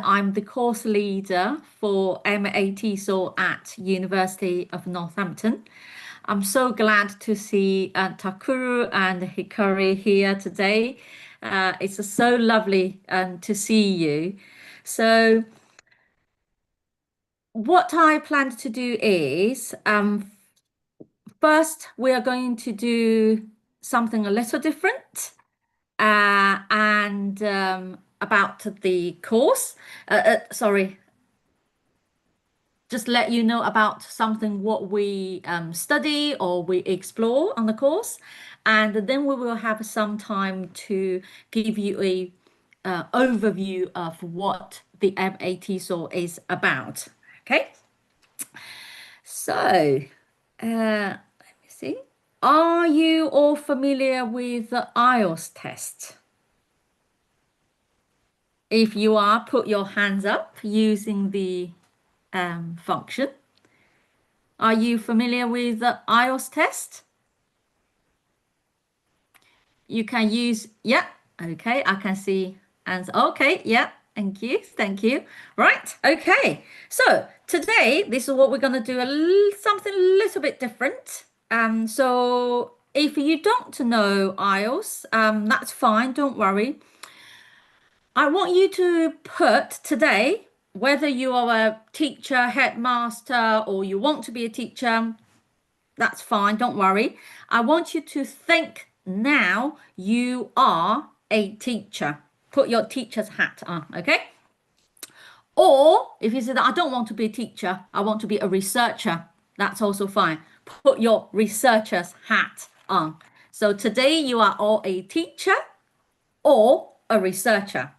I'm the course leader for MA TESOL at University of Northampton. I'm so glad to see Takuru and Hikari here today. It's so lovely to see you. So what I plan to do is, first we are going to do something a little different and about the course. Sorry, just let you know about something what we study or we explore on the course, and then we will have some time to give you a overview of what the MA TESOL is about. Okay, so let me see. Are you all familiar with the IELTS test? If you are, put your hands up using the function. Are you familiar with the IELTS test? You can use, yeah, okay, I can see answer. Okay, yeah, thank you, thank you. Right, okay. So today, this is what we're going to do, something a little bit different. So if you don't know IELTS, that's fine, don't worry. I want you to put today, whether you are a teacher, headmaster, or you want to be a teacher, that's fine, don't worry. I want you to think now you are a teacher. Put your teacher's hat on, okay? Or if you say that I don't want to be a teacher, I want to be a researcher, that's also fine. Put your researcher's hat on. So today you are all a teacher or a researcher.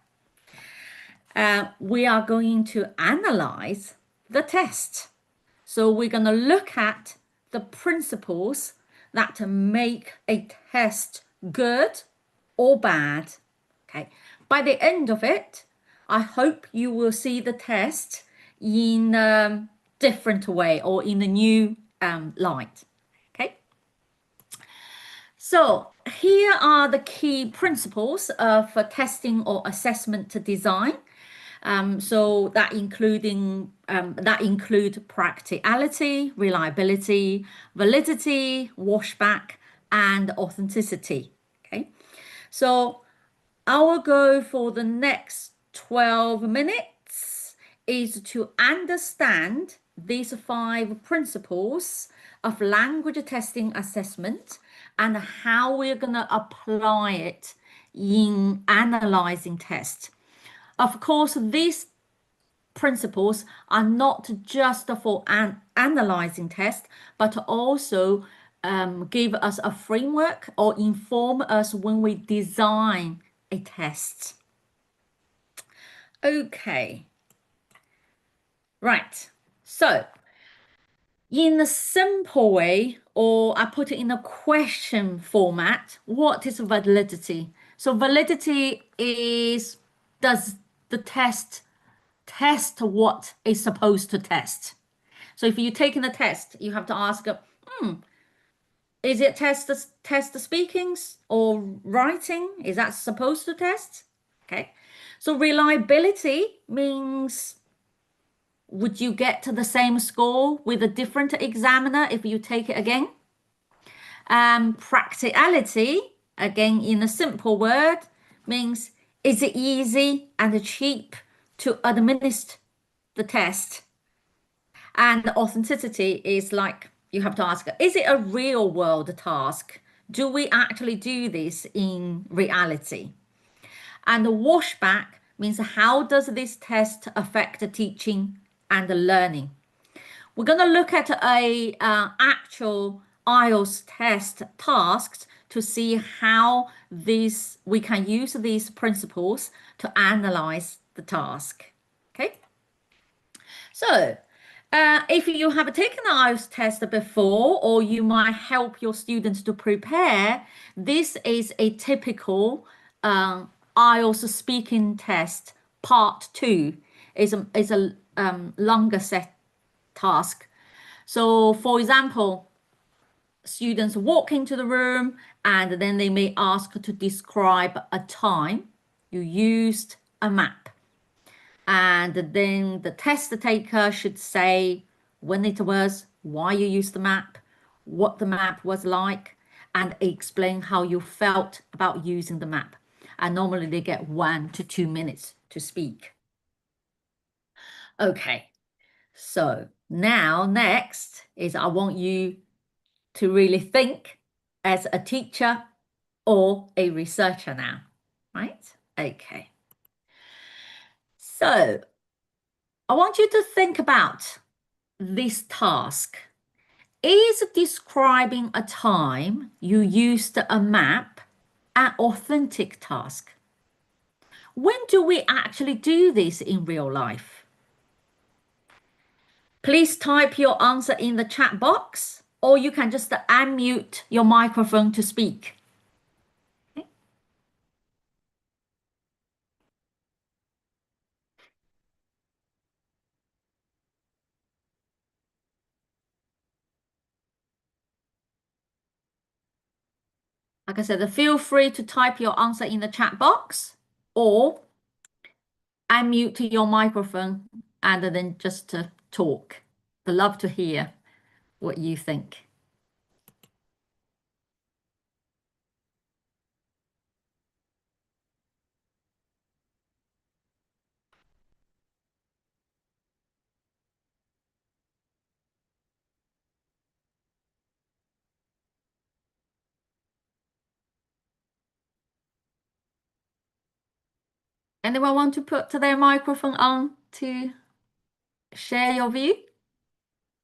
We are going to analyze the test. So we're going to look at the principles that make a test good or bad. Okay. By the end of it, I hope you will see the test in a different way or in a new light. Okay. So here are the key principles of testing or assessment design. So that include practicality, reliability, validity, washback, and authenticity. Okay, so our goal for the next 12 minutes is to understand these 5 principles of language testing assessment and how we're going to apply it in analyzing tests. Of course, these principles are not just for analyzing tests, but also give us a framework or inform us when we design a test. Okay, right. So in a simple way, or I put it in a question format, what is validity? So validity is, does the test what it's supposed to test? So if you're taking a test, you have to ask, is it test the speaking or writing? Is that supposed to test? Okay. So reliability means, would you get to the same score with a different examiner if you take it again? Practicality, again, in a simple word, means, is it easy and cheap to administer the test? And authenticity is like, you have to ask, is it a real world task? Do we actually do this in reality? And the washback means, how does this test affect the teaching and the learning? We're going to look at a actual IELTS test tasks to see how we can use these principles to analyze the task. Okay. So if you have taken the IELTS test before, or you might help your students to prepare, this is a typical IELTS speaking test. Part 2 is a longer set task. So for example, students walk into the room and then they may ask to describe a time you used a map. And then the test taker should say when it was, why you used the map, what the map was like, and explain how you felt about using the map. And normally they get 1 to 2 minutes to speak. Okay, so now next is I want you to really think as a teacher or a researcher now, right? Okay. So I want you to think about this task. Is describing a time you used a map an authentic task? When do we actually do this in real life? Please type your answer in the chat box, or you can just unmute your microphone to speak. Okay. Like I said, feel free to type your answer in the chat box or unmute your microphone and then just to talk. I'd love to hear what you think. Anyone want to put their microphone on to share your view?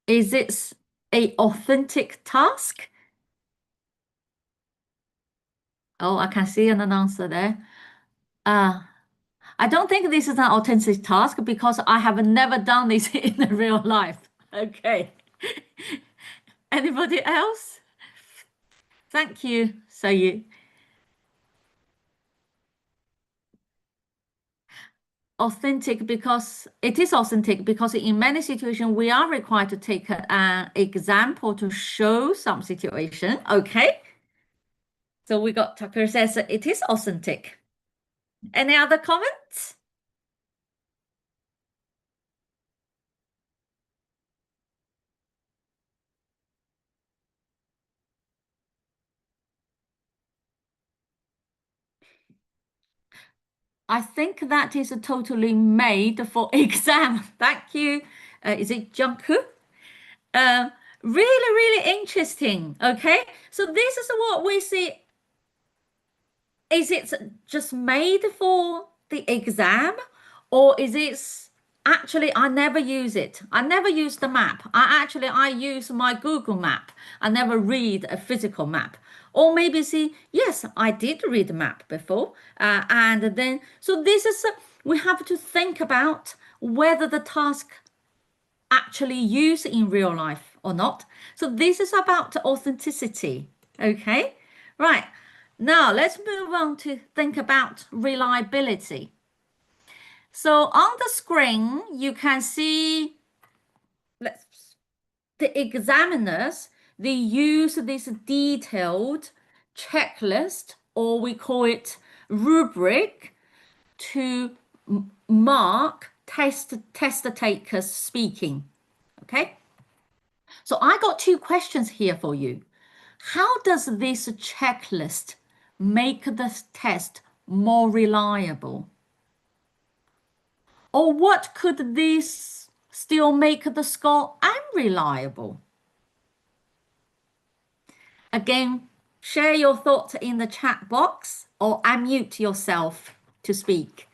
Is it a authentic task? Oh, I can see an answer there. Uh, I don't think this is an authentic task because I have never done this in real life. Okay. Anybody else? Thank you. So you authentic because it is authentic because in many situations we are required to take an example to show some situation. Okay. So we got Tucker says it is authentic. Any other comments? I think that is totally made for exam. Thank you. Is it Junku? Uh, really interesting. Okay, so this is what we see. Is it just made for the exam, or is it actually I never use it? I never use the map. I use my Google map. I never read a physical map. Or maybe see, yes, I did read the map before. And then, so this is, we have to think about whether the task actually used in real life or not. So this is about authenticity. Okay, right. Now let's move on to think about reliability. So on the screen, you can see the examiners, they use this detailed checklist, or we call it rubric, to mark test takers speaking. Okay. So I got two questions here for you. How does this checklist make the test more reliable? Or what could this still make the score unreliable? Again, share your thoughts in the chat box or unmute yourself to speak.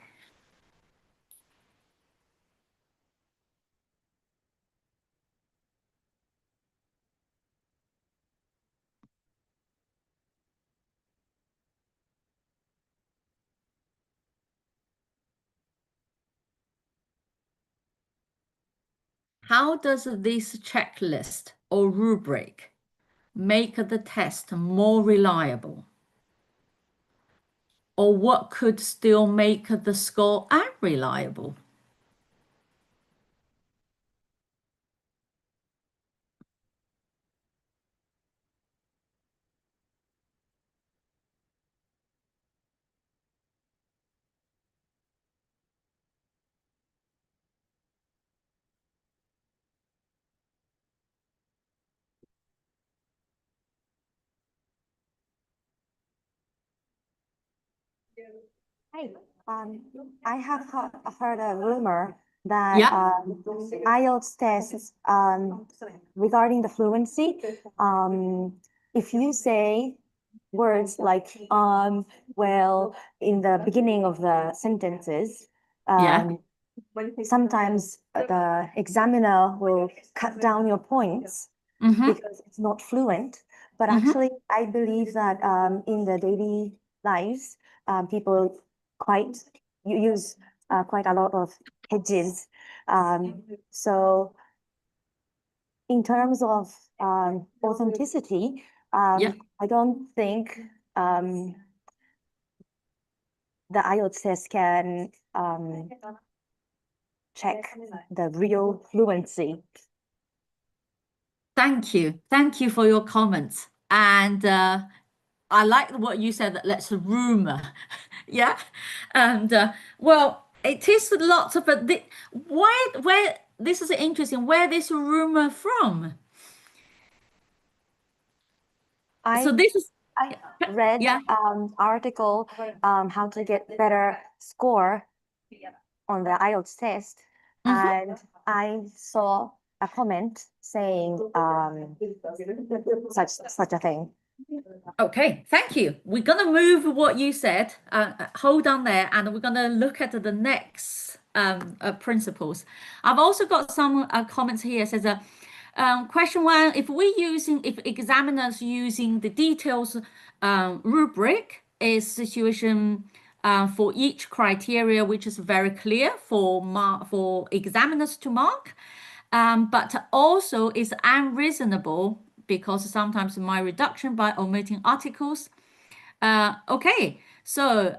How does this checklist or rubric make the test more reliable? Or what could still make the score unreliable? Hi. I have heard a rumor that Yeah. IELTS tests regarding the fluency, if you say words like well in the beginning of the sentences, Yeah. sometimes the examiner will cut down your points Mm-hmm. because it's not fluent. But Mm-hmm. actually, I believe that in the daily lives, people quite you use quite a lot of hedges. So in terms of authenticity, Yeah. I don't think the IELTS test can check the real fluency. Thank you. Thank you for your comments. And I like what you said that let's rumor. Yeah. And well, it is lots of where this is interesting. Where this rumor from? So I this is I read yeah. article how to get better score on the IELTS test, Mhm. and I saw a comment saying such a thing. Okay, thank you. We're gonna move what you said. Hold on there, and we're gonna look at the next principles. I've also got some comments here. It says, question one: if examiners using the details rubric is situation for each criteria, which is very clear for examiners to mark, but also is unreasonable because sometimes my reduction by omitting articles. Okay, so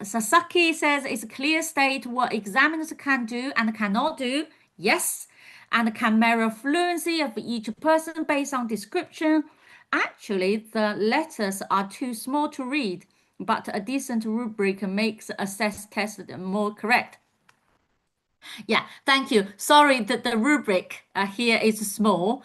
Sasaki says it's a clear state what examiners can do and cannot do. Yes, and can measure fluency of each person based on description. Actually, the letters are too small to read, but a decent rubric makes assess test more correct. Yeah, thank you. Sorry that the rubric here is small.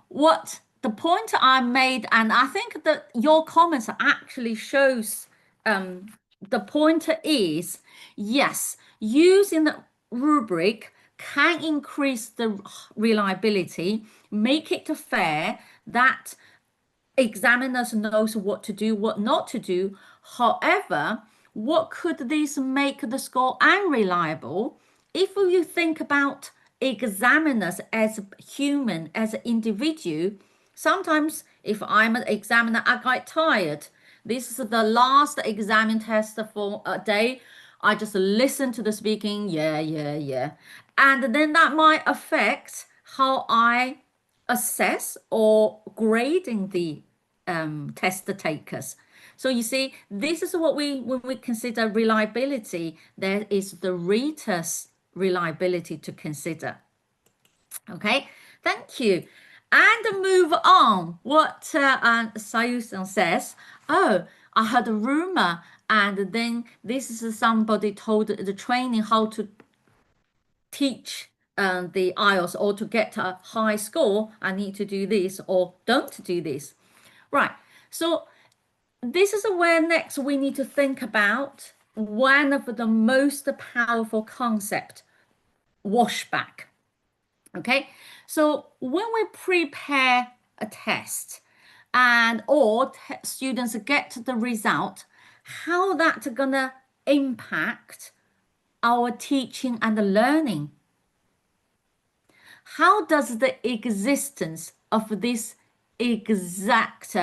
What the point I made, and I think that your comments actually shows the point is yes, using the rubric can increase the reliability, make it fair that examiners knows what to do, what not to do. However, what could this make the score unreliable? If you think about examiners as human, as an individual, sometimes if I'm an examiner, I get tired. This is the last exam test for a day. I just listen to the speaking, yeah, yeah, yeah. And then that might affect how I assess or grading the test takers. So you see, this is what when we consider reliability, there is the reader's reliability to consider. Okay, thank you. And move on. What Sayusan says, oh, I heard a rumor, and then this is somebody told the training how to teach the IELTS or to get a high score, I need to do this or don't do this. Right. So this is where next we need to think about one of the most powerful concept, washback. Okay. So when we prepare a test and or students get the result, how that gonna impact our teaching and learning? How does the existence of this exact,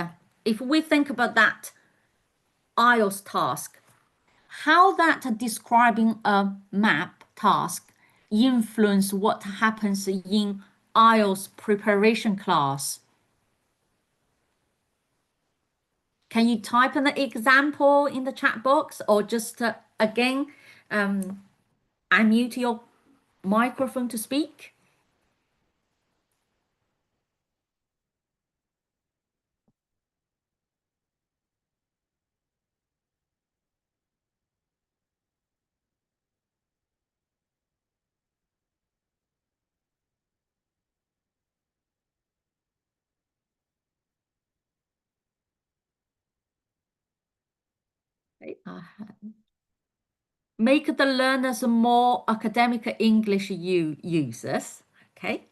if we think about that IELTS task, how that describing a map task influence what happens in IELTS preparation class? Can you type an example in the chat box or just again unmute your microphone to speak? Okay. Make the learners more academic English users. Okay.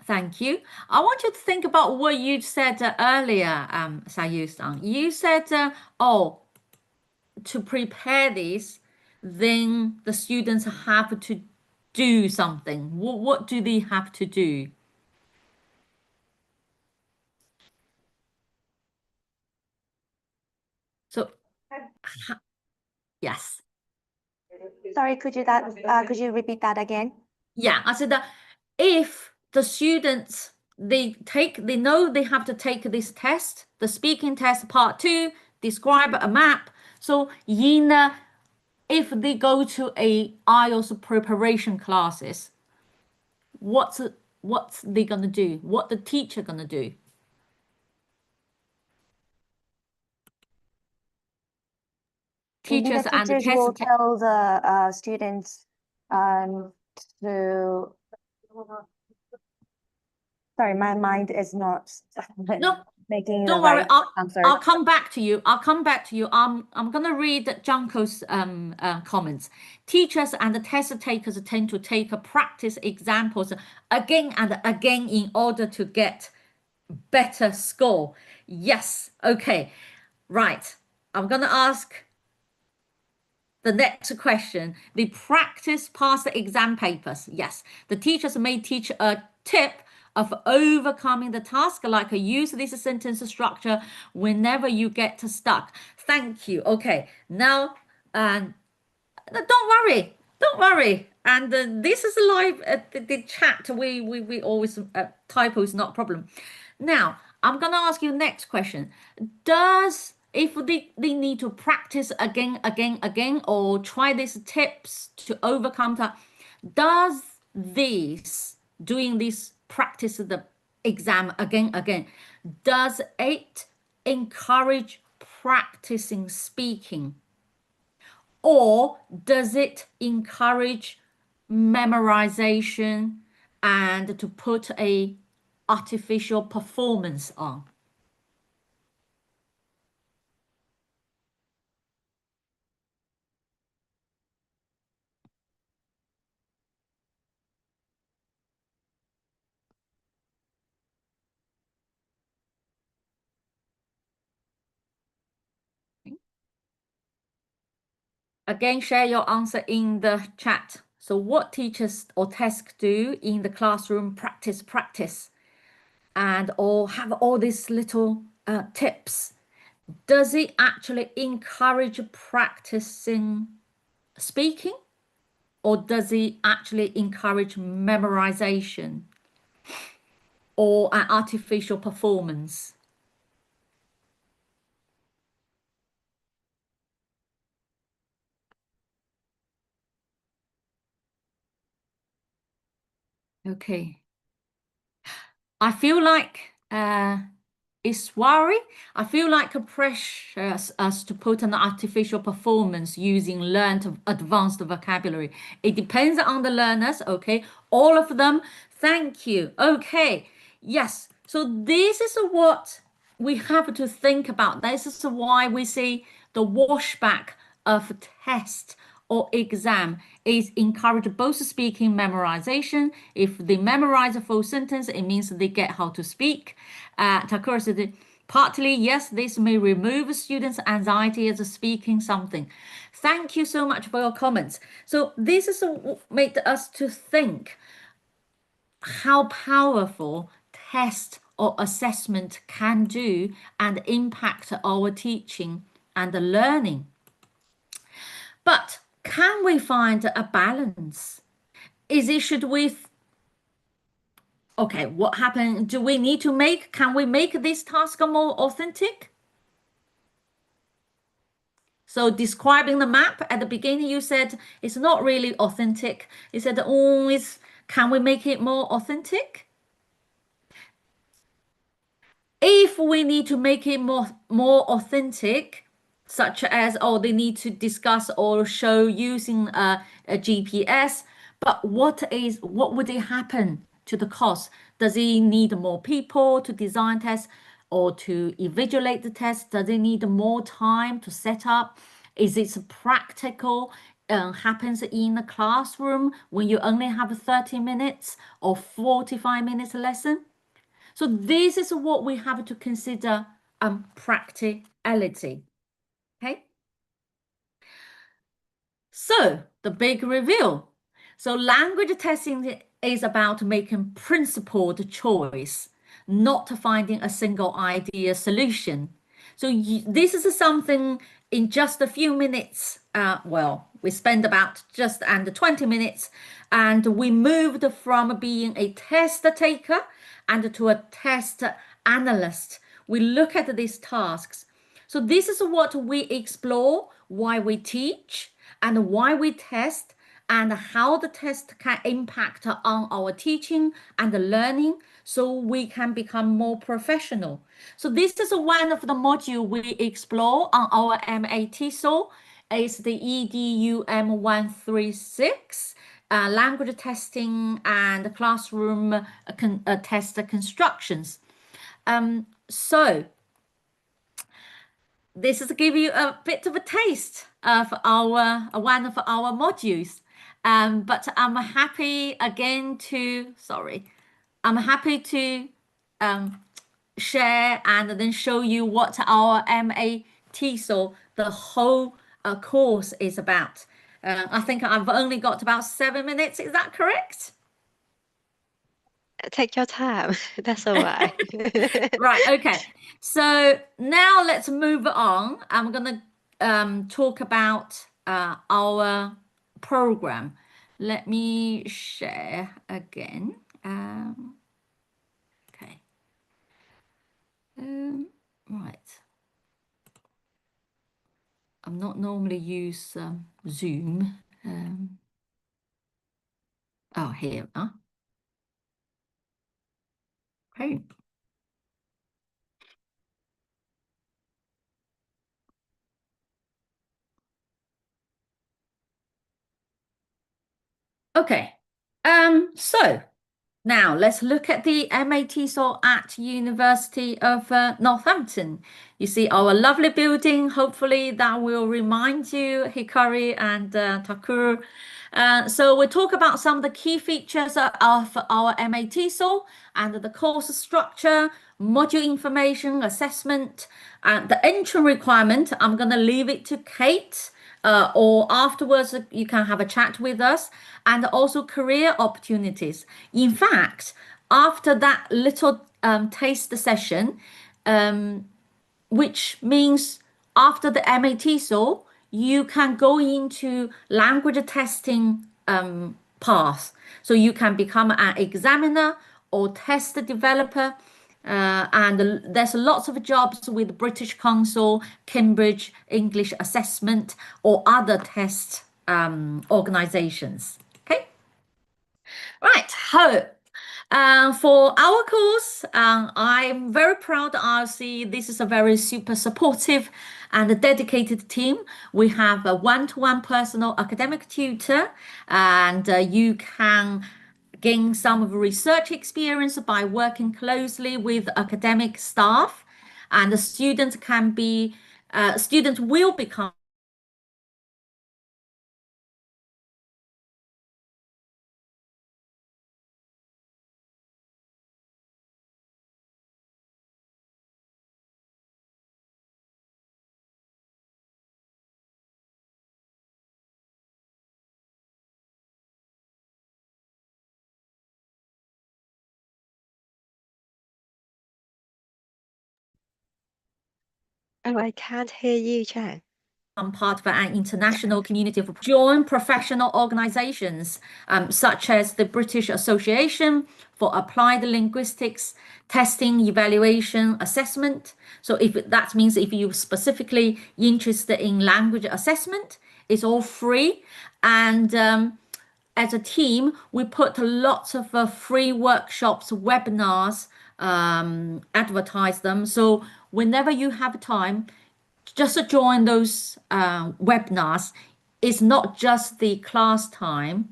Thank you. I want you to think about what you said earlier, Sayus-san. You said, to prepare this, then the students have to do something. What do they have to do? So, yes. Sorry, could you repeat that again? Yeah, I said that if the students they know they have to take this test, the speaking test part 2, describe a map. So if they go to a IELTS preparation classes, what's they gonna do? What the teacher gonna do? Maybe Teachers the and the teachers will tell the students to. Sorry, my mind is not No, making don't the worry. right answer. I'll come back to you. I'm gonna read Junko's comments. Teachers and the test takers tend to take practice examples again and again in order to get better score. Yes. Okay. Right. I'm gonna ask the next question. The practice past exam papers. Yes. The teachers may teach a tip of overcoming the task, like use this sentence structure whenever you get stuck. Thank you. Okay. Now, don't worry. And this is live the chat. We always typos not a problem. Now, I'm gonna ask you next question. If they need to practice again, or try these tips to overcome that, does doing this practice the exam again, does it encourage practicing speaking? Or does it encourage memorization and to put a artificial performance on? Again, share your answer in the chat. So what teachers or tasks do in the classroom, practice, and or have all these little tips. Does it actually encourage practicing speaking, or does it actually encourage memorization or an artificial performance? Okay. I feel like it's worry. I feel like it pressures us to put an artificial performance using learned advanced vocabulary. It depends on the learners, okay? All of them. Thank you. Okay. Yes. So this is what we have to think about. This is why we see the washback of test or exam is encourage both speaking memorization. If they memorize a full sentence, it means they get how to speak. Takura said, partly, yes, this may remove students' anxiety as speaking something. Thank you so much for your comments. So this is made us to think how powerful test or assessment can do and impact our teaching and learning. But can we find a balance? Okay, what happened? Can we make this task more authentic? So describing the map at the beginning, you said it's not really authentic. You said, can we make it more authentic? If we need to make it more authentic, such as, they need to discuss or show using a GPS, but what would it happen to the cost? Does it need more people to design tests? or to invigilate the test? Does it need more time to set up? Is it practical? Happens in the classroom when you only have 30 minutes or 45 minutes lesson? So this is what we have to consider practicality. Okay. So the big reveal. So language testing is about making principled choice, not finding a single idea solution. So this is something in just a few minutes. Well, we spend about just under 20 minutes, and we moved from being a test taker and to a test analyst. We look at these tasks. So this is what we explore, why we teach and why we test, and how the test can impact on our teaching and learning so we can become more professional. So this is one of the modules we explore on our MA TESOL. It's the EDUM 136, language testing and classroom test constructions. So this is to give you a bit of a taste of one of our modules. But I'm happy again to, I'm happy to share and then show you what our MA TESOL, the whole course is about. I think I've only got about 7 minutes. Is that correct? Take your time. That's all right. Right, okay. So now let's move on. I'm going to talk about our program. Let me share again. Okay. Right. I'm not normally use Zoom. Oh, here. Okay. Okay. So now let's look at the MA TESOL at University of Northampton. You see our lovely building. Hopefully that will remind you, Hikari and Takuru. So we'll talk about some of the key features of our MA TESOL and the course structure, module information, assessment, and the entry requirement. I'm going to leave it to Kate. Or afterwards, you can have a chat with us, and also career opportunities. In fact, after that little taste session, which means after the MA TESOL, you can go into language testing path. So you can become an examiner or test developer. And there's lots of jobs with British Council, Cambridge English Assessment, or other test organizations. Okay, right. So for our course, I'm very proud. I see this is a very super supportive and dedicated team. We have a one-to-one personal academic tutor, and you can gain some research experience by working closely with academic staff, and the students will become Oh, I can't hear you, Chang. part of an international community of join professional organizations such as the British Association for Applied Linguistics, Testing, Evaluation, Assessment. So if that means if you're specifically interested in language assessment, it's all free. And as a team, we put lots of free workshops, webinars, advertise them. So whenever you have time, just to join those webinars. It's not just the class time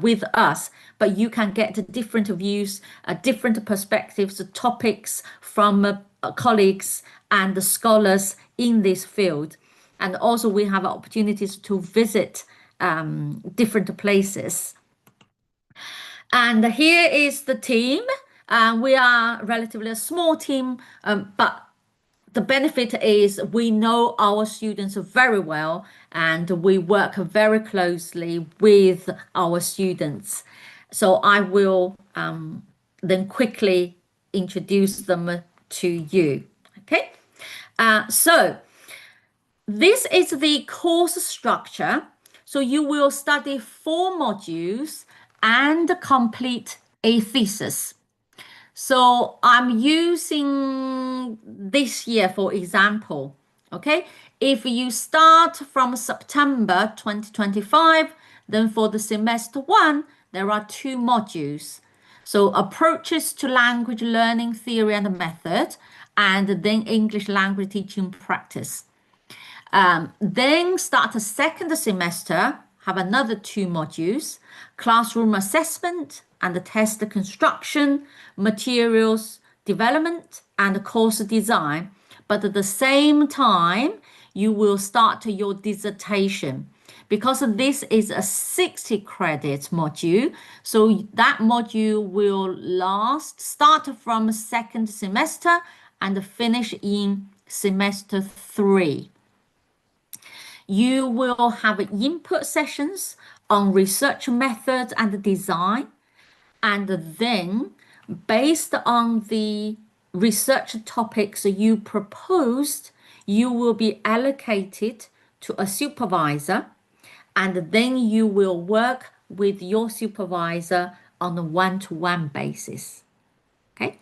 with us, but you can get different views, different perspectives, topics from colleagues and the scholars in this field. And also we have opportunities to visit different places. And here is the team. We are relatively a small team, but the benefit is we know our students very well and we work very closely with our students. So I will then quickly introduce them to you. Okay, so this is the course structure. So you will study 4 modules and complete a thesis. So I'm using this year, for example, okay? If you start from September 2025, then for the semester 1, there are 2 modules. So approaches to language learning theory and method, and then English language teaching practice. Then start the second semester, have another 2 modules, classroom assessment and the test construction, materials development, and course design. But at the same time, you will start your dissertation. Because this is a 60 credit module, so that module will start from 2nd semester and finish in semester 3. You will have input sessions on research methods and design, and then based on the research topics you proposed, you will be allocated to a supervisor, and then you will work with your supervisor on a one-to-one basis. Okay,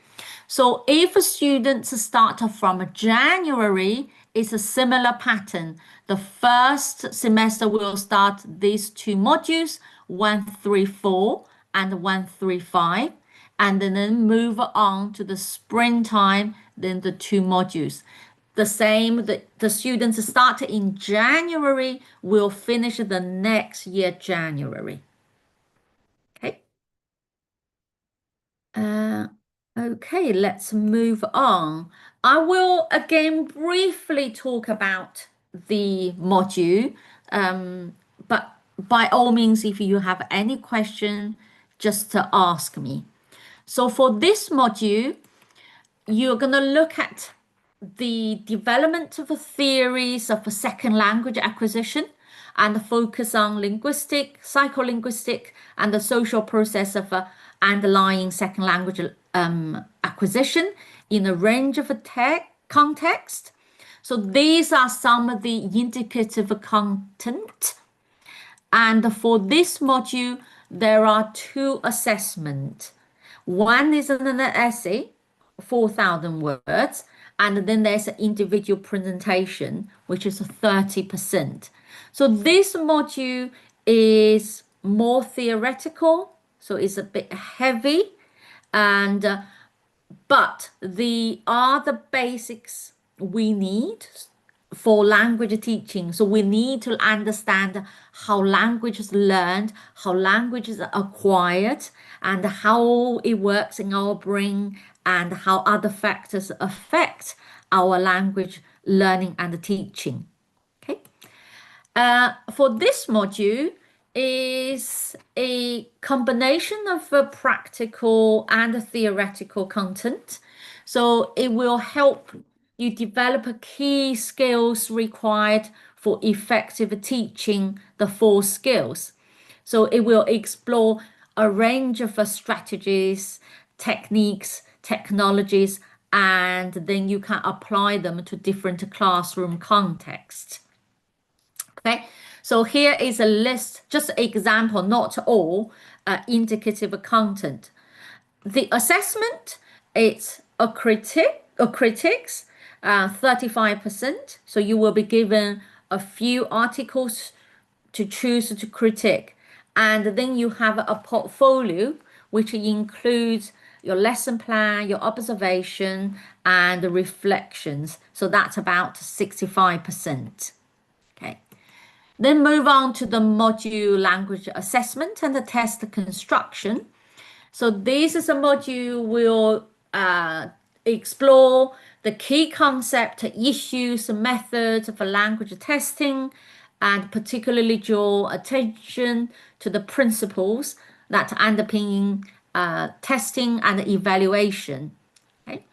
so if students start from January, it's a similar pattern. The first semester will start these 2 modules, 134 and 135, and then move on to the springtime, then the 2 modules. The same, the students start in January will finish the next year, January. Okay. Okay, let's move on. I will again briefly talk about the module, but by all means, if you have any question, just to ask me. So for this module, you're going to look at the development of theories of a second language acquisition and focus on linguistic, psycholinguistic, and the social process of underlying second language acquisition in a range of context. So these are some of the indicative content. And for this module, there are 2 assessments. One is an essay, 4,000 words, and then there's an individual presentation, which is 30%. So this module is more theoretical, so it's a bit heavy, and but the other basics we need for language teaching. So we need to understand how language is learned, how language is acquired, and how it works in our brain, and how other factors affect our language learning and teaching. Okay. For this module is a combination of practical and theoretical content. So it will help you develop key skills required for effective teaching the 4 skills. So it will explore a range of strategies, techniques, technologies, and then you can apply them to different classroom contexts. Okay, so here is a list, just example, not all, indicative content. The assessment, it's a critics, 35%. So you will be given a few articles to choose to critique. And then you have a portfolio, which includes your lesson plan, your observation, and the reflections. So that's about 65%. Okay. Then move on to the module language assessment and the test construction. So this is a module will explore the key concept, issues, methods for language testing, and particularly draw attention to the principles that underpin testing and evaluation. Okay?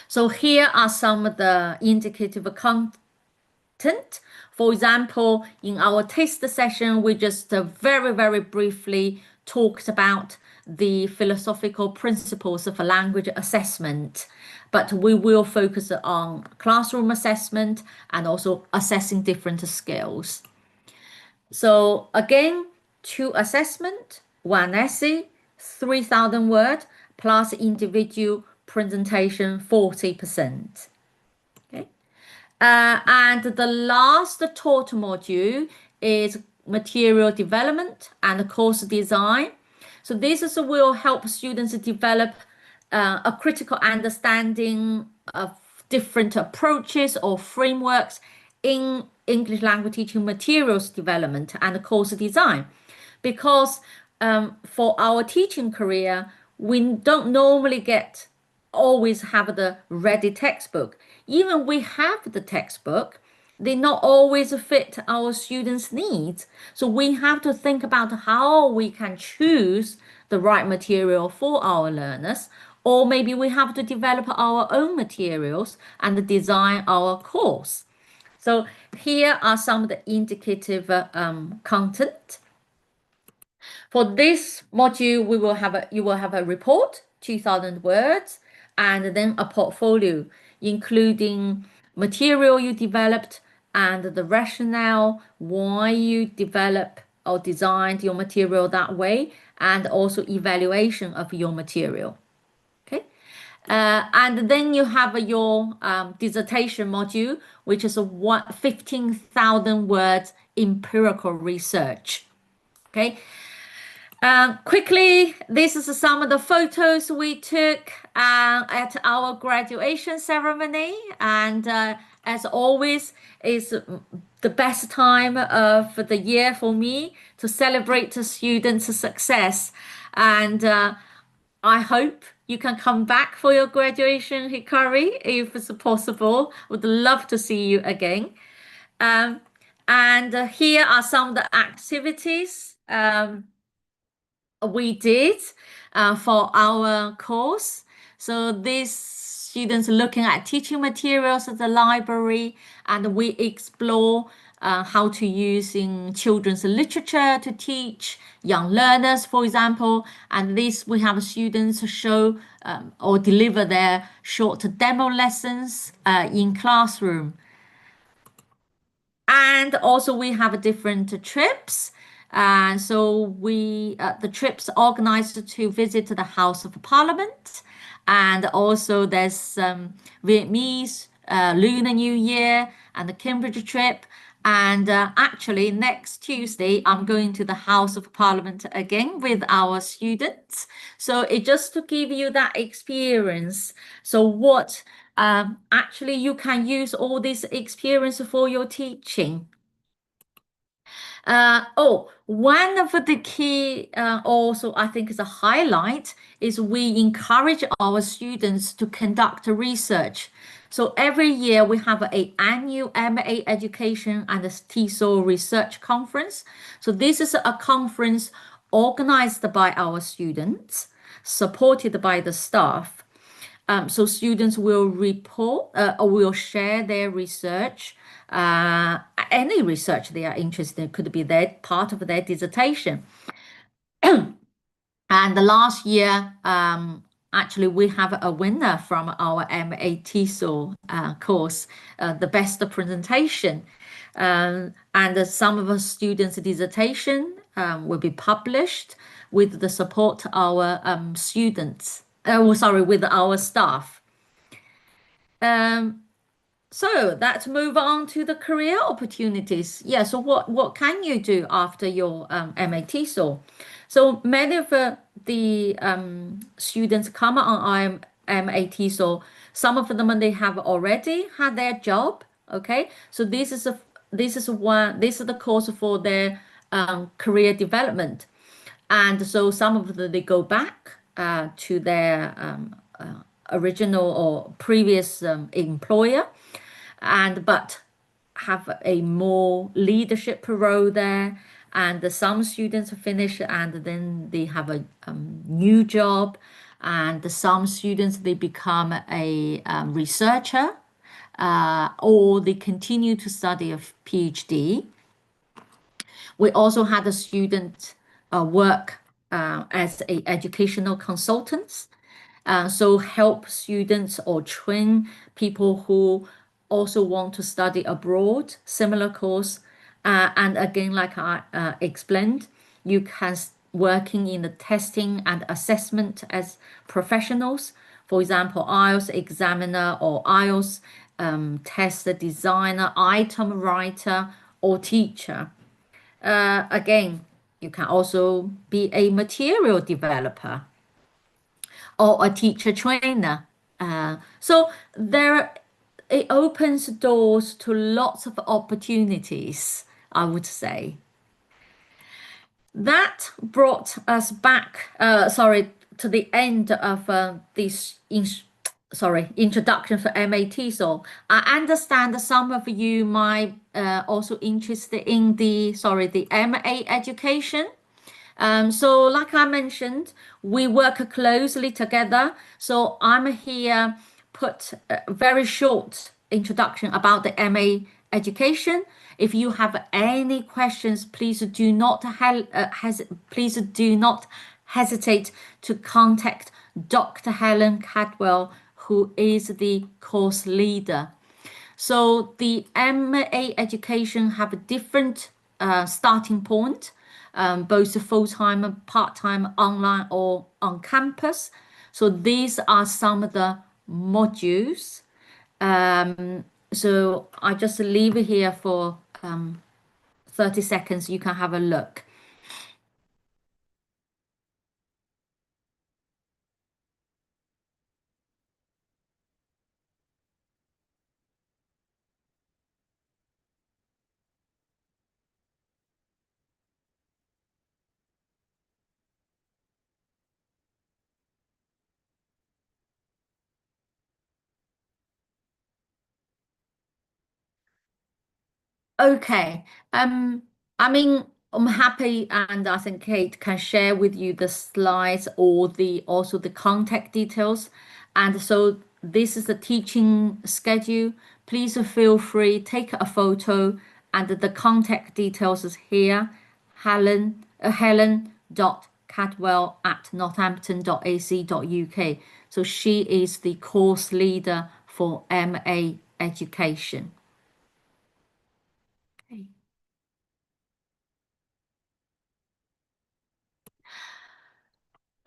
So here are some of the indicative content. For example, in our taste session, we just very briefly talked about the philosophical principles of language assessment, but we will focus on classroom assessment and also assessing different skills. So again, 2 assessment, 1 essay, 3,000 words, plus individual presentation 40%. Okay. And the last taught module is material development and course design. So this will help students develop a critical understanding of different approaches or frameworks in English language teaching materials development and course design. Because for our teaching career, we don't normally always have the ready textbook. Even we have the textbook, they not always fit our students' needs. So we have to think about how we can choose the right material for our learners, or maybe we have to develop our own materials and design our course. So here are some of the indicative content. For this module, you will have a report, 2,000 words, and then a portfolio, including material you developed and the rationale why you develop or designed your material that way, and also evaluation of your material. Okay. And then you have your dissertation module, which is 15,000 words empirical research. Okay. Quickly, this is some of the photos we took at our graduation ceremony, and as always, it's the best time of the year for me to celebrate the students' success. And I hope you can come back for your graduation, Hikari, if it's possible. Would love to see you again. And here are some of the activities we did for our course. So these students looking at teaching materials at the library, and we explore how to use in children's literature to teach young learners, for example. And this we have students show or deliver their short demo lessons in classroom. And also we have different trips. So the trips organized to visit the House of Parliament, and also there's Vietnamese Lunar New Year and the Cambridge trip. And actually next Tuesday, I'm going to the House of Parliament again with our students. So it just to give you that experience. So what actually you can use all this experience for your teaching. One of the key, also I think is a highlight, is we encourage our students to conduct research. So every year we have an annual MA Education and TESOL Research Conference. So this is a conference organized by our students, supported by the staff. So students will report or will share their research. Any research they are interested in could be part of their dissertation. And the last year, actually, we have a winner from our MA TESOL course, the best presentation. And some of our students' dissertation will be published with the support of our students. With our staff. So let's move on to the career opportunities. Yeah, so what can you do after your MA TESOL? So many of the students come on our MA TESOL. Some of them they have already had their job. Okay, so this is the course for their career development, and so some of them they go back to their original or previous employer, but have a more leadership role there. And some students finish and then they have a new job, and some students they become a researcher, or they continue to study a PhD. We also had a student work as a educational consultants, so help students or train people who also want to study abroad, similar course. And again, like I explained, you can working in the testing and assessment as professionals. For example, IELTS examiner or IELTS test designer, item writer, or teacher. Again, you can also be a material developer or a teacher trainer. So it opens doors to lots of opportunities, I would say. That brought us back, to the end of this introduction for MA TESOL. I understand some of you might also interested in the MA education. So like I mentioned, we work closely together. So I'm here put a very short introduction about the MA education. If you have any questions, please do not hesitate to contact Dr. Helen Cadwell, who is the course leader. So the MA education have a different starting point, both full-time and part-time, online or on campus. So these are some of the modules. So I just leave it here for 30 seconds. You can have a look. Okay. I mean, I'm happy, and I think Kate can share with you the slides or also the contact details. And so this is the teaching schedule. Please feel free, take a photo, and the contact details is here. Helen.cadwell@northampton.ac.uk. So she is the course leader for MA education.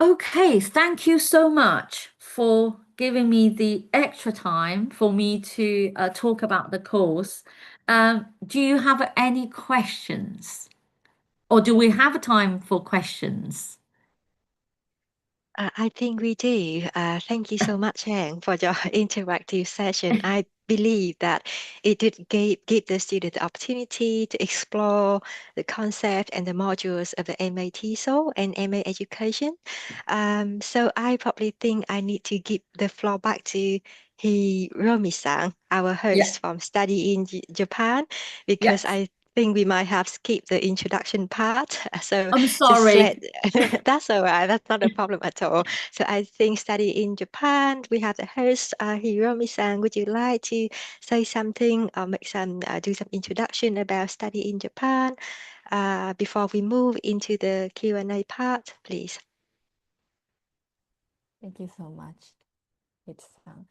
Okay, thank you so much for giving me the extra time for me to talk about the course. Do you have any questions? Or do we have time for questions? I think we do. Thank you so much, Hang, for your interactive session. I believe that it did give the student the opportunity to explore the concept and the modules of the MA TESOL and MA education. So I probably think I need to give the floor back to Hiromi-san, our host from Study in Japan, because I think we might have skipped the introduction part. So I'm sorry. That's all right. That's not a problem at all. So I think Study in Japan, we have the host, Hiromi-san. Would you like to say something or do some introduction about Study in Japan before we move into the Q&A part, please? Thank you so much, ゆちさん。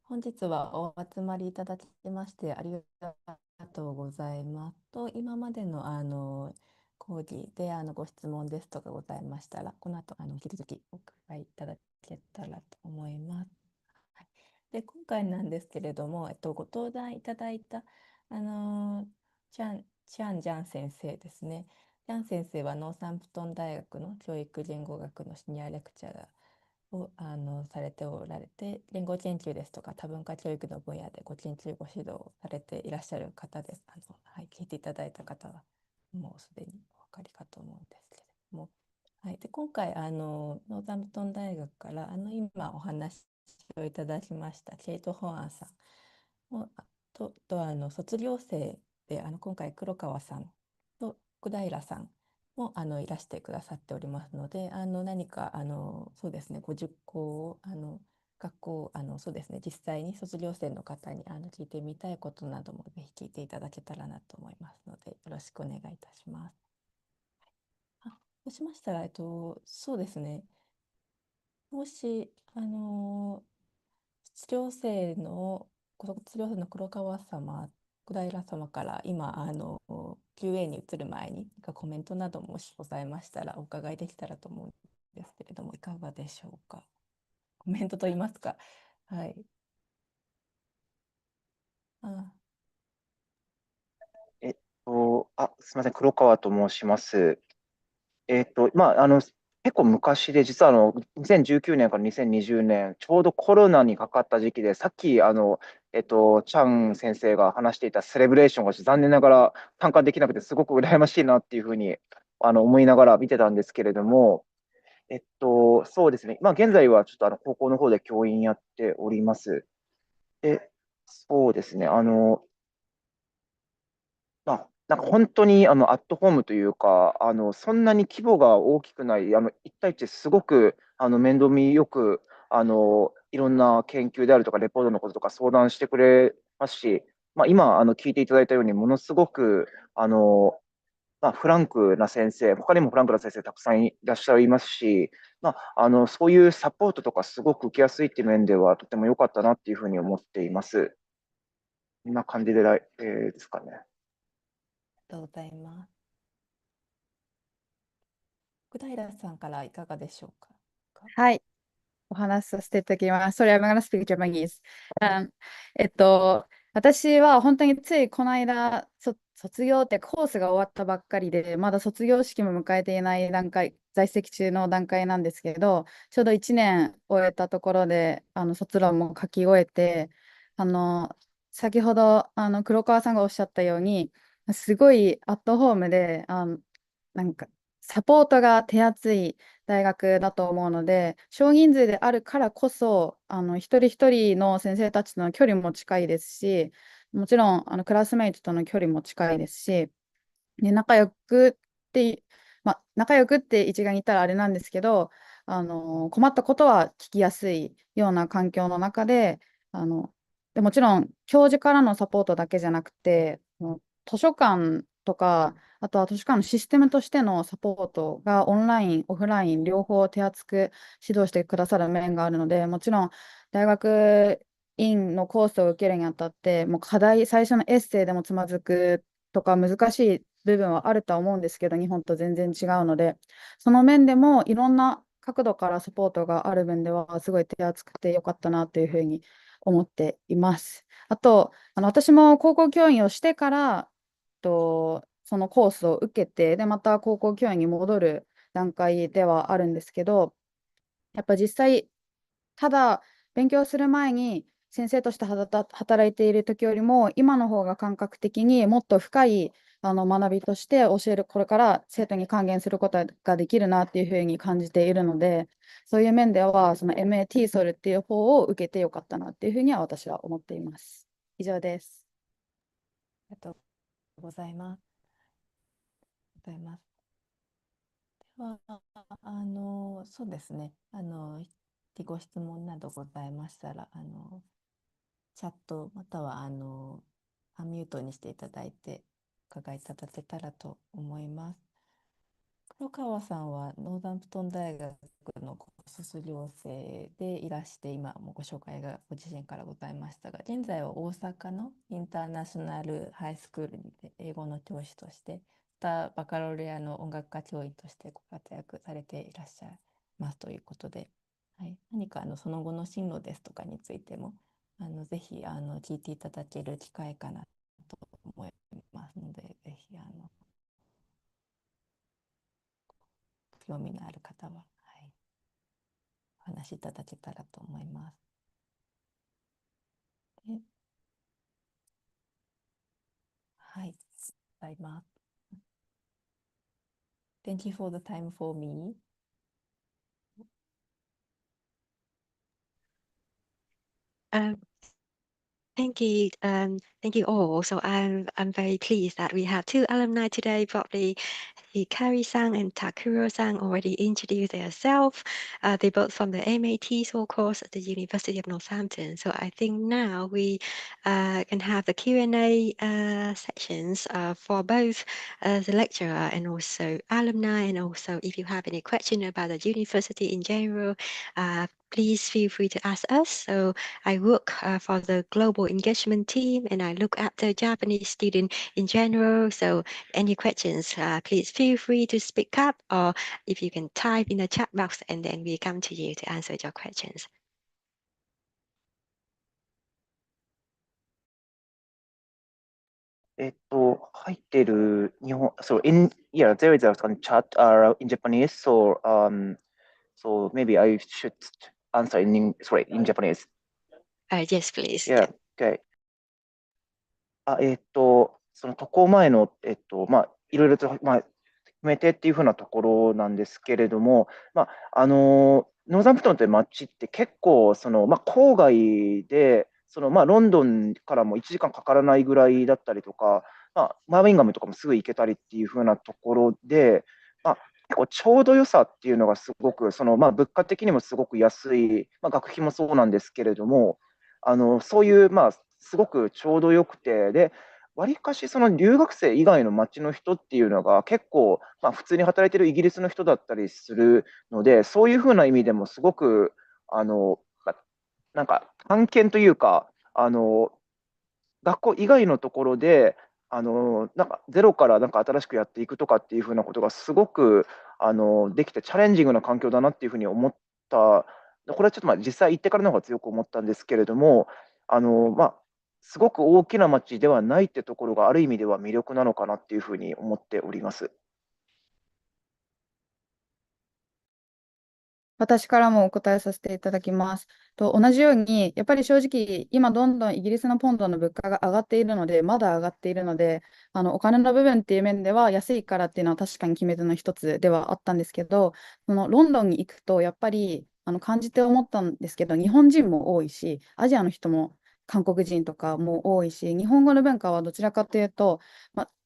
本日はお集まりいただきましてありがとうございます。今までの講義でご質問ですとかございましたら、この後引き続きお伺いいただけたらと思います。はい、で今回なんですけれども、ご登壇いただいたチャン・ジャン先生ですね。ジャン先生はノーサンプトン大学の教育言語学のシニアレクチャーをされておられて、言語研究ですとか多文化教育の分野でご研究ご指導をされていらっしゃる方です。はい、聞いていただいた方はもうすでにお分かりかと思うんですけれども、はい、で今回ノーザンプトン大学から今お話しをいただきましたケイト・ホアンさんも卒業生で今回黒川さんと小平さんもいらしてくださっておりますので、何かそうですね、ご受講を学校そうですね、実際に卒業生の方に聞いてみたいことなどもぜひ聞いていただけたらなと思いますので、よろしくお願いいたします。そうしましたら、そうですね、もし卒業生の黒川様、小平様から今QA に移る前にコメントなどもしございましたらお伺いできたらと思うんですけれども、いかがでしょうか。コメントといいますか、はい。すみません、黒川と申します。まあ、結構昔で、実は2019年から2020年、ちょうどコロナにかかった時期で、さっき、チャン先生が話していたセレブレーションが残念ながら参加できなくて、すごく羨ましいなっていうふうに思いながら見てたんですけれども、そうですね、まあ、現在はちょっと高校の方で教員やっております。で、そうですね、なんか本当にアットホームというか、そんなに規模が大きくない、一対一ですごく面倒見よくいろんな研究であるとか、レポートのこととか相談してくれますし、まあ、今聞いていただいたように、ものすごくフランクな先生、他にもフランクな先生たくさんいらっしゃいますし、そういうサポートとかすごく受けやすいっていう面では、とても良かったなっていうふうに思っています。こんな感じで、ですかね。ありがとうございます。小平さんからいかがでしょうか。はい。お話しさせていただきます。Sorry, I'm gonna speak Japanese. 私は本当についこの間、卒業ってコースが終わったばっかりで、まだ卒業式も迎えていない段階、在籍中の段階なんですけど、ちょうど1年終えたところで、卒論も書き終えて、先ほど黒川さんがおっしゃったように、すごいアットホームで、なんかサポートが手厚い大学だと思うので、少人数であるからこそ、一人一人の先生たちとの距離も近いですし、もちろんクラスメイトとの距離も近いですし、で仲良くって一概に言ったらあれなんですけど、困ったことは聞きやすいような環境の中で、もちろん教授からのサポートだけじゃなくて、図書館とか、あとは図書館のシステムとしてのサポートがオンライン、オフライン両方手厚く指導してくださる面があるので、もちろん大学院のコースを受けるにあたって、もう最初のエッセイでもつまずくとか難しい部分はあるとは思うんですけど、日本と全然違うので、その面でもいろんな角度からサポートがある面では、すごい手厚くてよかったなというふうに思っています。あと、私も高校教員をしてから、そのコースを受けて、で、また高校教員に戻る段階ではあるんですけど、やっぱ実際、ただ勉強する前に先生として働いている時よりも、今の方が感覚的にもっと深い学びとして教える、これから生徒に還元することができるなっていうふうに感じているので、そういう面では、その MA TESOL っていう方を受けてよかったなっていうふうには私は思っています。以上です。ありがとうございます。では、そうですね、ご質問などございましたら、チャットまたはアンミュートにしていただいて伺いいただけたらと思います。黒川さんはノーザンプトン大学の卒業生でいらして、今もご紹介がご自身からございましたが、現在は大阪のインターナショナルハイスクールにて英語の教師として、またバカロレアの音楽科教員としてご活躍されていらっしゃいますということで、はい、何かその後の進路ですとかについてもぜひ聞いていただける機会かなと思いますので、ぜひ興味のある方は、はい、お話しいただけたらと思います。はい、ございます。Thank you for the time for me. Um, thank you all. So I'm very pleased that we have two alumni today, probably Hikari-san and Takuro-san already introduced themselves. They both from the MA TESOL course at the University of Northampton. So I think now we can have the Q&A sections for both the lecturer and also alumni. And also if you have any question about the university in general, please feel free to ask us. So I work for the global engagement team and I look after Japanese students in general. So any questions, please feel free to speak up, or if you can type in the chat box and then we come to you to answer your questions. So yeah, there is a chat in Japanese. So maybe I should answer in Japanese. Yes, please. Yeah, okay. その渡航前の、いろいろと、決めてっていうふうなところなんですけれども、ノーザンプトンという街って結構、郊外で、ロンドンからも1時間かからないぐらいだったりとか、バーミンガムとかもすぐ行けたりっていうふうなところで、結構ちょうど良さっていうのがすごく、物価的にもすごく安い、学費もそうなんですけれども、そういう、すごくちょうどよくて、で、わりかしその留学生以外の町の人っていうのが結構、普通に働いてるイギリスの人だったりするので、そういうふうな意味でもすごく、なんか探検というか、学校以外のところで、なんかゼロからなんか新しくやっていくとかっていうふうなことがすごくできてチャレンジングな環境だなっていうふうに思った。これはちょっと実際行ってからの方が強く思ったんですけれども、すごく大きな町ではないってところがある意味では魅力なのかなっていうふうに思っております。私からもお答えさせていただきます。同じように、やっぱり正直、今どんどんイギリスのポンドの物価が上がっているので、まだ上がっているので、お金の部分っていう面では安いからっていうのは確かに決め手の一つではあったんですけど、そのロンドンに行くと、やっぱり感じて思ったんですけど、日本人も多いし、アジアの人も韓国人とかも多いし、日本語の文化はどちらかというと、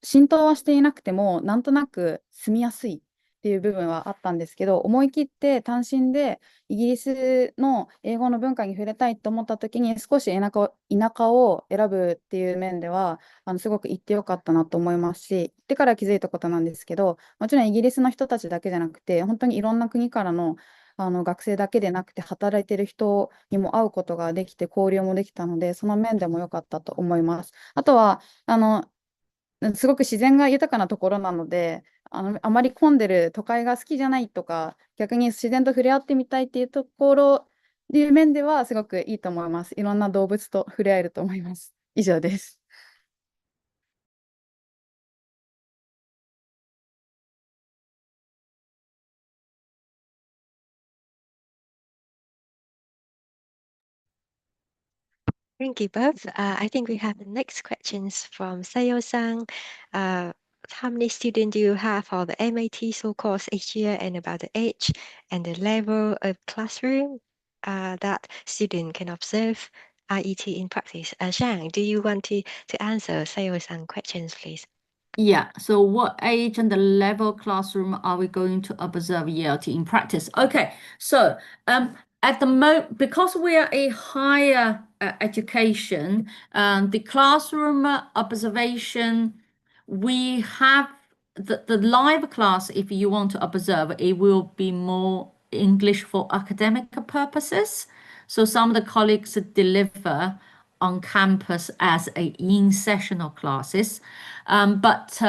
浸透はしていなくても、なんとなく住みやすい。っていう部分はあったんですけど、思い切って単身でイギリスの英語の文化に触れたいと思った時に少し田舎を選ぶっていう面ではすごく行ってよかったなと思いますし、行ってから気づいたことなんですけど、もちろんイギリスの人たちだけじゃなくて本当にいろんな国からの学生だけでなくて働いてる人にも会うことができて交流もできたので、その面でも良かったと思います。あとはすごく自然が豊かなところなので、あまり混んでる都会が好きじゃないとか、逆に自然と触れ合ってみたいっていうところっていう面ではすごくいいと思います。いろんな動物と触れ合えると思います。以上です。Thank you both. I think we have the next questions from Sayo-san. How many students do you have for the MA TESOL course each year, and about the age and the level of classroom that student can observe IET in practice? Zhang, do you want to answer Sayo-san questions, please? Yeah, so what age and the level classroom are we going to observe ELT in practice? Okay, so at the moment, because we are a higher education, the classroom observation, we have the live class, if you want to observe, it will be more English for academic purposes. So some of the colleagues deliver on campus as a in-sessional classes. But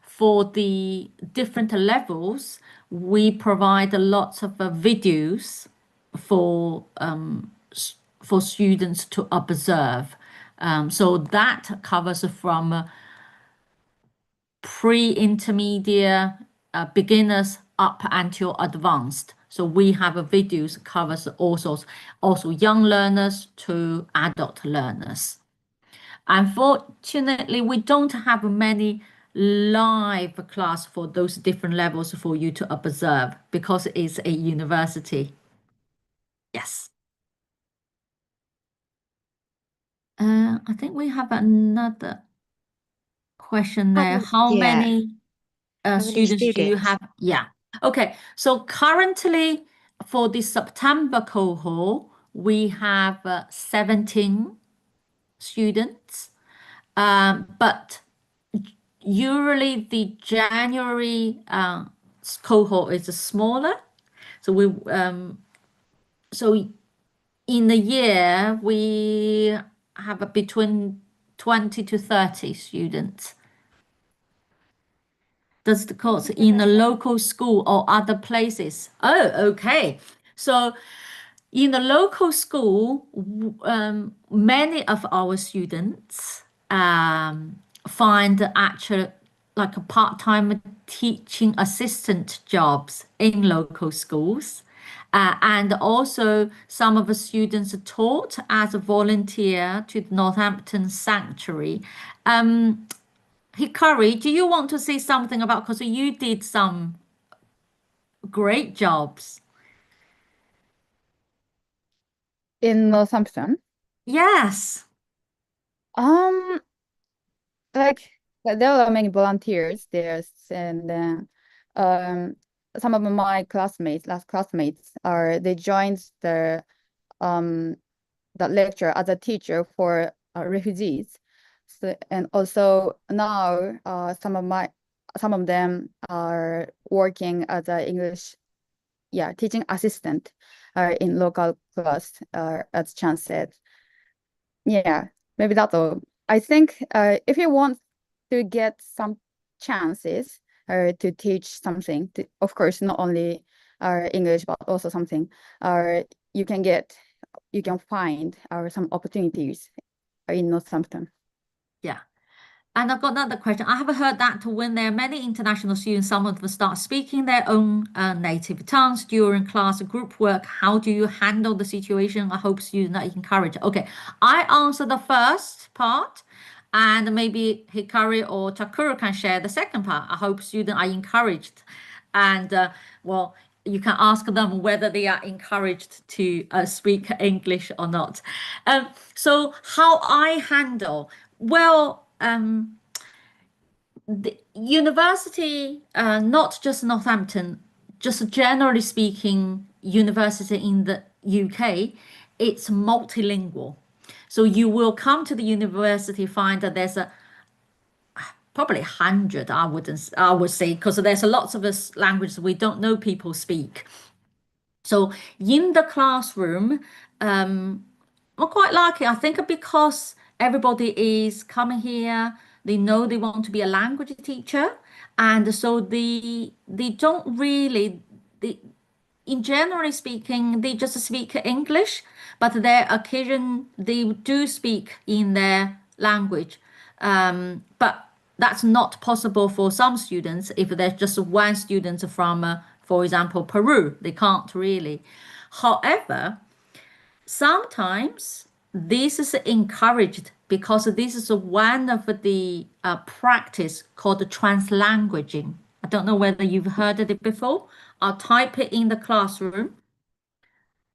for the different levels, we provide lots of videos for students to observe. So that covers from pre-intermediate, beginners up until advanced. So we have videos covers also young learners to adult learners. Unfortunately, we don't have many live class for those different levels for you to observe because it's a university. Yes. I think we have another question there. How Yeah. many How many students do you students? have? Yeah. Okay. So currently for the September cohort, we have 17 students. But usually the January cohort is smaller. So in a year we have between 20 to 30 students. Does the course in a local school or other places? Oh, okay. So in the local school, many of our students find actually like a part-time teaching assistant jobs in local schools. And also some of the students are taught as a volunteer to the Northampton Sanctuary. Hikari, do you want to say something about, because you did some great jobs. In Northampton, Yes. like there are many volunteers there, and then some of my classmates, they joined the lecture as a teacher for refugees. So, and also now some of them are working as a English teaching assistant in local class, as Chan said. Yeah, maybe that's all. I think if you want to get some chances to teach something, of course, not only English, but also something, you can find some opportunities in Northampton. Yeah. And I've got another question. I have heard that when there are many international students, some of them start speaking their own native tongues during class or group work. How do you handle the situation? I hope students are encouraged. Okay, I answer the first part, and maybe Hikari or Takura can share the second part. I hope students are encouraged. And well, you can ask them whether they are encouraged to speak English or not. So how I handle, well, the university, not just Northampton, just generally speaking, university in the UK, it's multilingual. So you will come to the university, find that there's probably 100, I would say, because there's lots of us languages we don't know people speak. So in the classroom, I'm quite lucky. I think because everybody is coming here, they know they want to be a language teacher, and so they don't really in generally speaking, they just speak English, but their occasion they do speak in their language. But that's not possible for some students if there's just one student from, for example, Peru. They can't really. However, sometimes this is encouraged because this is one of the practice called translanguaging. I don't know whether you've heard of it before. I'll type it in the classroom.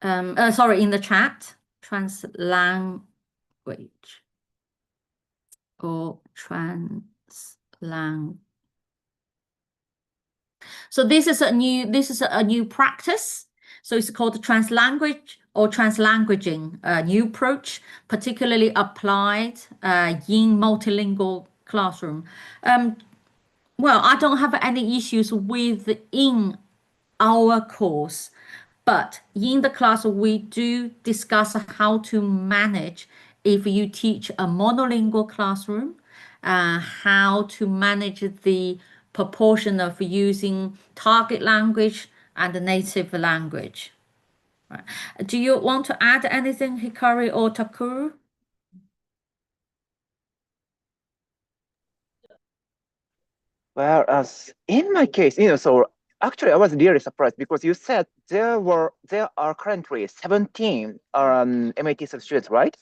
Sorry, in the chat. Translanguage or translang. So this is a new practice. So it's called translanguage or translanguaging, a new approach, particularly applied in multilingual classroom. Well, I don't have any issues within our course, but in the class we do discuss how to manage if you teach a monolingual classroom, how to manage the proportion of using target language and the native language. Right. Do you want to add anything, Hikari or Takuru? Well, as in my case, so actually I was really surprised because you said there are currently 17 MA TESOL students, right?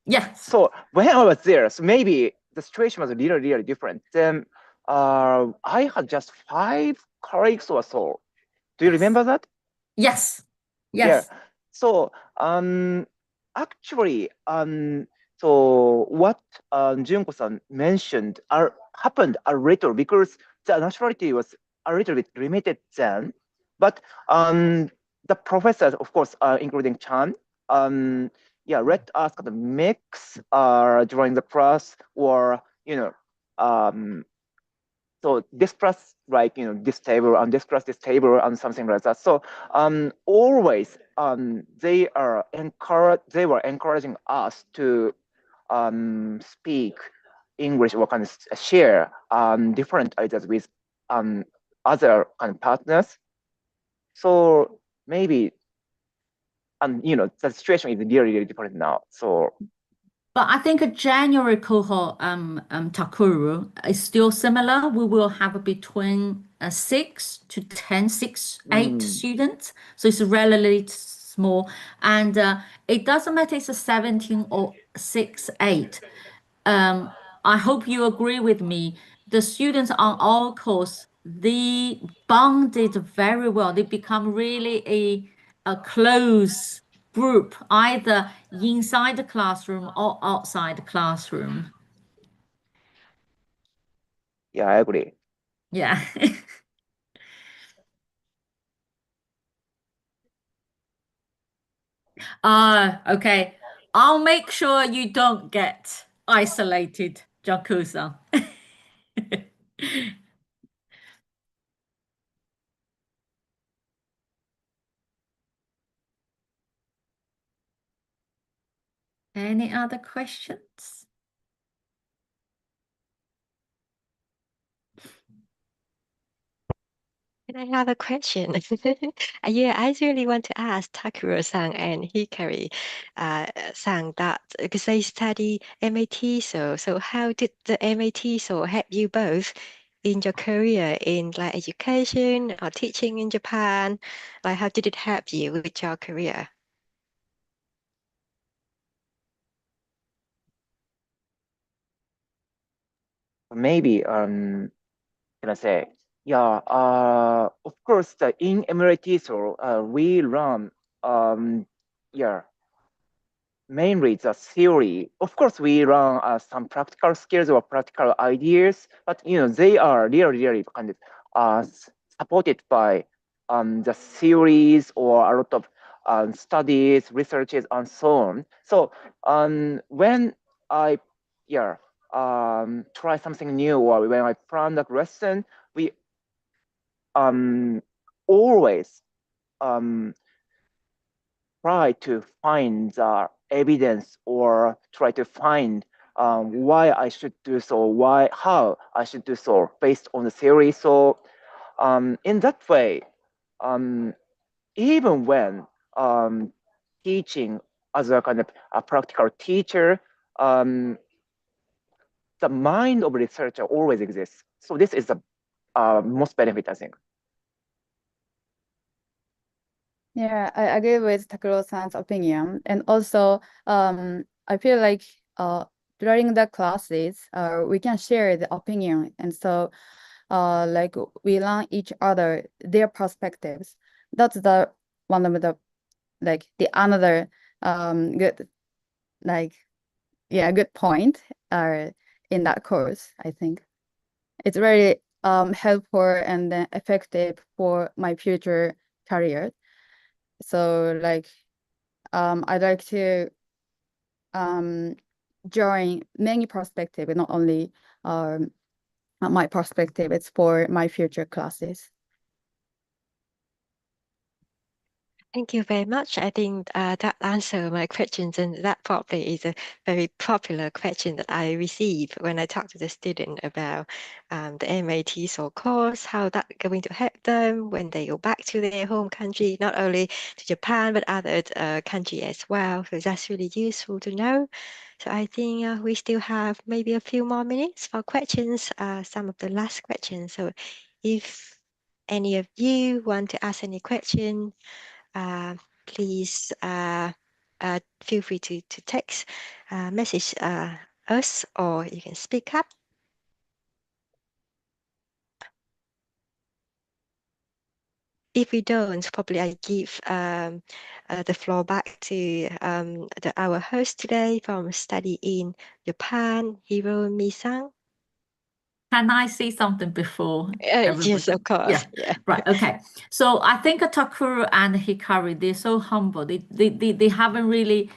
Yes. So when I was there, so maybe the situation was really, really different. Then I had just 5 colleagues or so. Do you remember that? Yes. Yeah. Yes. So actually, So what Junko-san mentioned happened a little because the nationality was a little bit limited then, but the professors, of course, including Chan, let us kind of mix during the class, or so this class, like this table and this class, this table, and something like that. So always they were encouraging us to speak English or kind of share different ideas with other kind of partners. So maybe the situation is really, really different now. So But I think a January cohort, Takuru, is still similar. We will have between 6 to 10, 6, 8 students. So it's relatively small. And it doesn't matter if it's a 17 or 6, 8. I hope you agree with me. The students on our course, they bonded very well. They become really a close group, either inside the classroom or outside the classroom. yeah, I agree. Yeah. Okay. I'll make sure you don't get isolated, Jakusa. Any other questions? Can I have a question? Yeah, I really want to ask Takuro-san and Hikari-san that because they study MA TESOL. So how did the MA TESOL help you both in your career in like education or teaching in Japan? Like how did it help you with your career? Maybe can I say, yeah, of course, in MLT, we learn, yeah, mainly the theory. Of course, we learn some practical skills or practical ideas, but they are really, really kind of supported by the theories or a lot of studies, researches, and so on. So when I try something new, or when I plan that lesson, we always try to find the evidence or try to find why I should do so, how I should do so based on the theory. So in that way, even when teaching as a kind of a practical teacher, the mind of researcher always exists. So this is the most benefit, I think. Yeah, I agree with Takuro-san's opinion. And also, I feel like during the classes, we can share the opinion. And so, like we learn each other their perspectives. That's the one of the the another good good point in that course. I think it's very helpful and effective for my future career. So I'd like to join many perspectives, not only my perspective, it's for my future classes. Thank you very much. I think that answered my questions, and that probably is a very popular question that I receive when I talk to the student about the MA TESOL course, how that's going to help them when they go back to their home country, not only to Japan, but other country as well. So that's really useful to know. So I think we still have maybe a few more minutes for questions, some of the last questions. So if any of you want to ask any question, please feel free to text, message us, or you can speak up. if we don't, probably I give the floor back to our host today from Study in Japan, Hiromi-san. Can I say something before everybody? Yes, of course. Yeah. Yeah. Right. Okay. So I think Takuru and Hikari, they're so humble. They haven't really.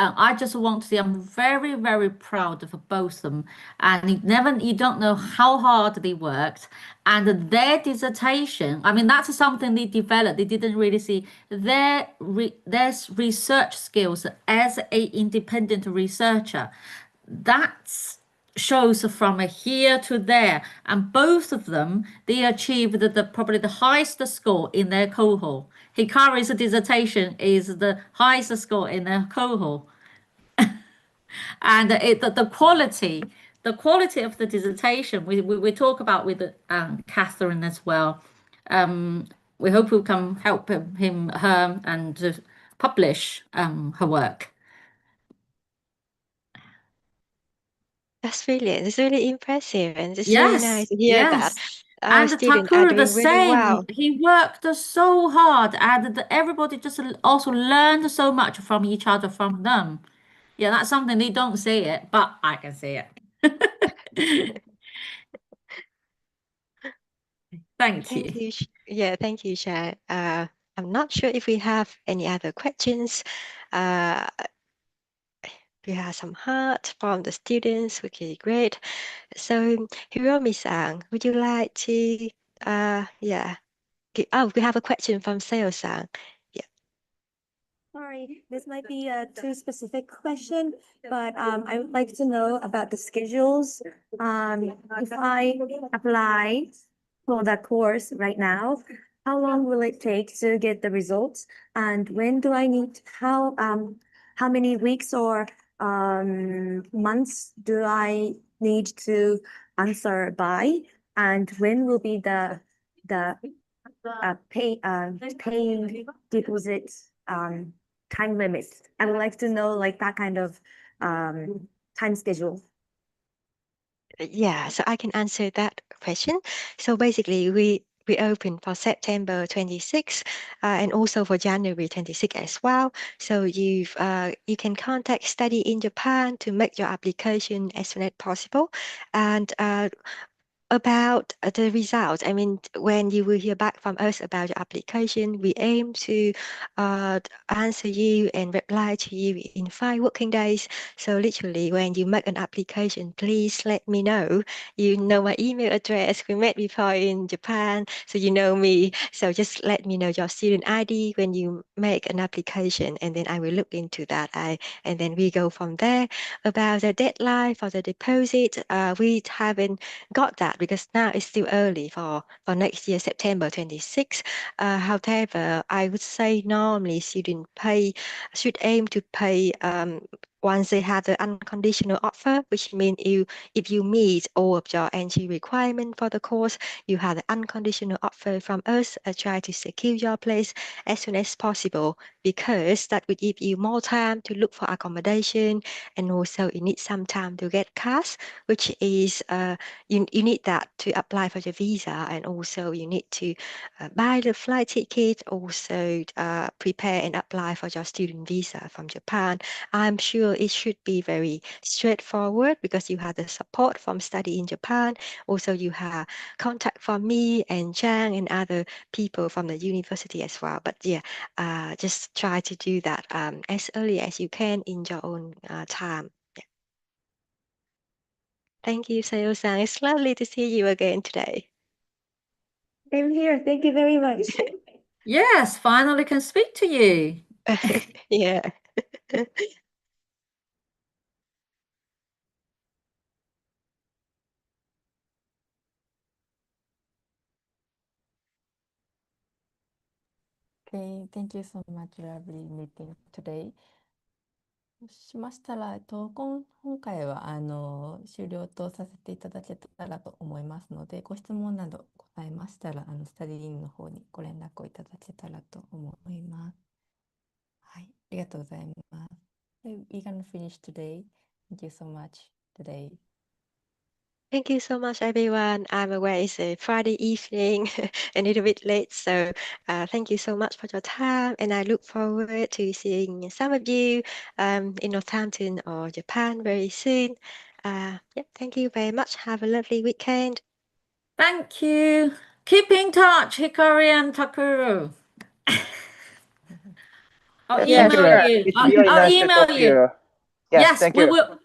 I just want to say I'm very, very proud of both of them. And you don't know how hard they worked. And their dissertation, I mean, that's something they developed. They didn't really see their research skills as a independent researcher. That's shows from here to there, and both of them they achieved probably the highest score in their cohort. Hikari's dissertation is the highest score in their cohort, and the quality of the dissertation we talk about with Catherine as well. We hope we can help her and publish her work. That's brilliant. It's really impressive, and it's really Yes, nice to hear that yes. our And students are Takura the doing really same. well. He worked so hard, and everybody just also learned so much from each other from them. Yeah, that's something they don't say it, but I can say it. Thank Thank you. you. Yeah, thank you, Sha. I'm not sure if we have any other questions. We have some heart from the students, which is great. So, Hiromi-san, would you like to, yeah. Oh, we have a question from Seo-san. Yeah. Sorry, this might be a too specific question, but I would like to know about the schedules. If I apply for the course right now, how long will it take to get the results? And when do I need, how many weeks or months do I need to answer by? And when will be the paying deposit time limits? I would like to know like that kind of time schedule. Yeah, so I can answer that question. So basically, we open for September 26 and also for January 26 as well. So you can contact Study in Japan to make your application as soon as possible. And about the results, I mean, when you will hear back from us about your application, we aim to answer you and reply to you in 5 working days. So literally, when you make an application, please let me know. You know my email address. We met before in Japan, so you know me. So just let me know your student ID when you make an application, and then I will look into that. And then we go from there. About the deadline for the deposit, we haven't got that because now it's still early for next year, September 26. However, I would say normally students should aim to pay once they have the unconditional offer, which means if you meet all of your entry requirement for the course, you have the unconditional offer from us. Try to secure your place as soon as possible because that will give you more time to look for accommodation, and also you need some time to get cash, which is you need that to apply for your visa, and also you need to buy the flight ticket, also prepare and apply for your student visa from Japan. I'm sure it should be very straightforward because you have the support from Study in Japan. Also, you have contact from me and Chang and other people from the university as well. But yeah, just try to do that as early as you can in your own time. Thank you, Sayo-san. It's lovely to see you again today. Same here. Thank you very much. Yes, finally can speak to you. Yeah. Okay, thank you so much. Lovely meeting today. そうしましたら、今回は終了とさせていただけたらと思いますので、ご質問などございましたら、スタディリングの方にご連絡をいただけたらと思います。はい、ありがとうございます。So we're gonna finish today. Thank you so much today. Thank you so much, everyone. I'm aware it's a Friday evening, a little bit late, so thank you so much for your time, and I look forward to seeing some of you in Northampton or Japan very soon. Yeah, thank you very much. Have a lovely weekend. Thank you. Keep in touch, Hikari and Takuru. I'll Yes, thank you email very much. you. It's really I'll nice to email talk to you. you. Yes, Yes, thank we you. will.